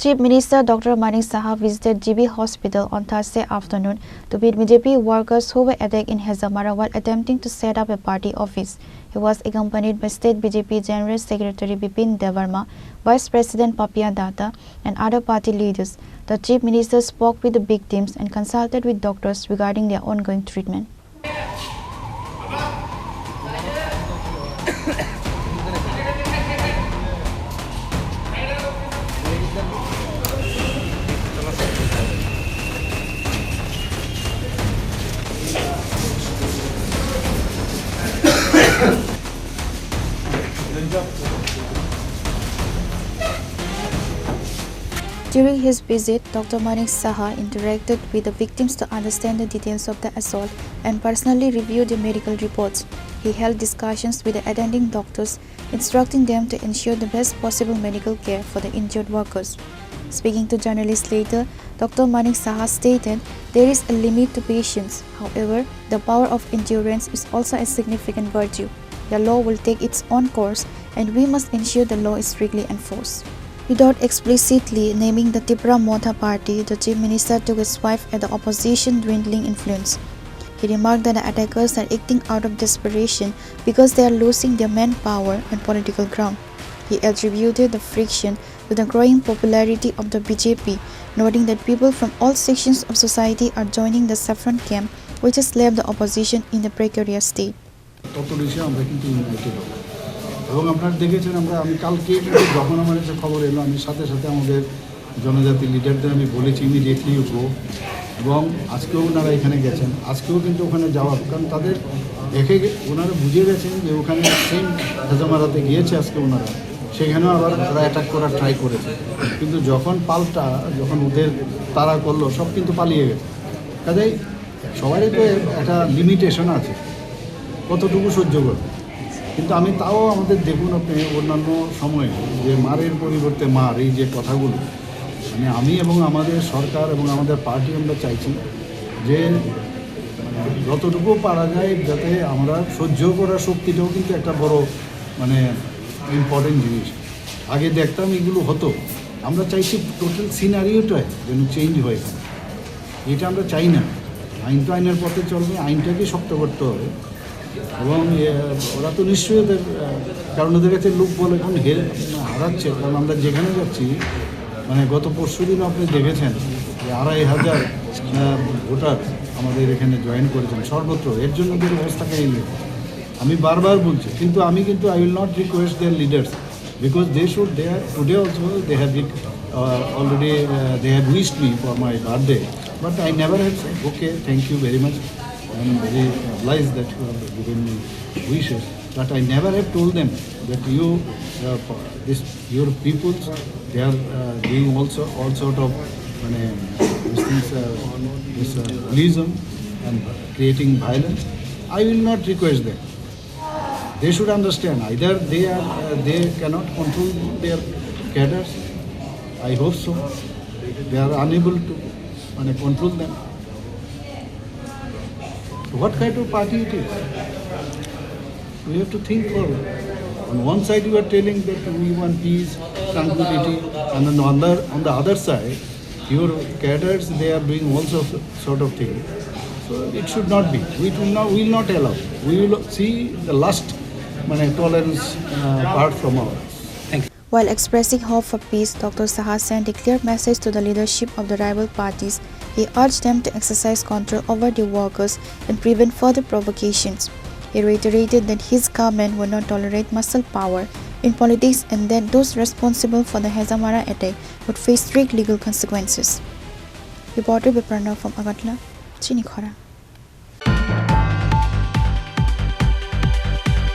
Chief Minister Dr. Manik Saha visited GB Hospital on Thursday afternoon to meet BJP workers who were attacked in Hezamara while attempting to set up a party office. He was accompanied by State BJP General Secretary Bipin, Debbarma, Vice President Papiya Datta, and other party leaders. The Chief Minister spoke with the victims and consulted with doctors regarding their ongoing treatment. During his visit, Dr. Manik Saha interacted with the victims to understand the details of the assault and personally reviewed the medical reports. He held discussions with the attending doctors, instructing them to ensure the best possible medical care for the injured workers. Speaking to journalists later, Dr. Manik Saha stated there is a limit to patience. However, the power of endurance is also a significant virtue. The law will take its own course, and we must ensure the law is strictly enforced. Without explicitly naming the Tripura party, the Chief Minister took a swipe at the opposition dwindling influence. He remarked that the attackers are acting out of desperation because they are losing their manpower and political ground. He attributed the friction to the growing popularity of the BJP, noting that people from all sections of society are joining the saffron camp, which has left the opposition in a precarious state. এবং আপনারা দেখেছেন আমি কালকে যখন আমার কাছে খবর এলো আমি সাথে সাথে আমাদের জনজাতি লিডারদের আমি বলেছি ইমিডিয়েটলি গো, এবং আজকেও ওনারা এখানে গেছেন। আজকেও কিন্তু ওখানে যাওয়ার কারণ তাদের দেখে ওনারা বুঝে গেছেন যে ওখানে সেম হেজামারাতে গিয়েছে আজকে ওনারা, সেখানেও আবার ওরা অ্যাটাক করার ট্রাই করেছে, কিন্তু যখন যখন ওদের তাড়া করলো সব কিন্তু পালিয়ে গেছে। কাজেই সবারই তো একটা লিমিটেশন আছে কতটুকু সহ্য করবে, কিন্তু আমি তাও আমাদের দেখুন আপনি অন্যান্য সময়ে যে মারের পরিবর্তে মার এই যে কথাগুলো, মানে আমি এবং আমাদের সরকার এবং আমাদের পার্টি আমরা চাইছি যে যতটুকু পারা যায় যাতে আমরা সহ্য করার শক্তিটাও কিন্তু একটা বড় ইম্পর্টেন্ট জিনিস। আগে দেখতাম এগুলো হতো, আমরা চাইছি টোটাল সিনারিওটাই যেন চেঞ্জ হয়ে যায়, এটা আমরা চাই না। আইন তো আইনের পথে চলবে, আইনটাকে শক্ত করতে হবে, এবং ওরা তো নিশ্চয়ই ওদের কারণ ওদের কাছে লোক বলে এখন হারাচ্ছে। কারণ আমরা যেখানে যাচ্ছি গত পরশু দিন আপনি দেখেছেন যে ২৫০০ ভোটার আমাদের এখানে জয়েন করেছেন সর্বত্র, এর জন্য ওদের অবস্থাকে এলে আমি বারবার বলছি, কিন্তু I will not request their leaders because they should today also they have already they have wished me for my birthday, but I never have said okay thank you very much, I am very obliged that you have given me wishes, but I never have told them that your people, they are doing also all sort of these things, this bullyism and creating violence. I will not request them. They should understand either they cannot control their cadres. I hope so. They are unable to control them. What kind of party it is? We have to think forward. On one side you are telling that we want peace, tranquility, and on the other side, your cadres, they are doing all sort of things. So it should not be. We will not allow. We will see the last tolerance part from our. Thank you. While expressing hope for peace, Dr. Saha sent a clear message to the leadership of the rival parties. He urged them to exercise control over the workers and prevent further provocations. He reiterated that his government will not tolerate muscle power in politics and that those responsible for the Hezamara attack would face strict legal consequences. Reported by Pranav from Agatla, Chini, Khorang.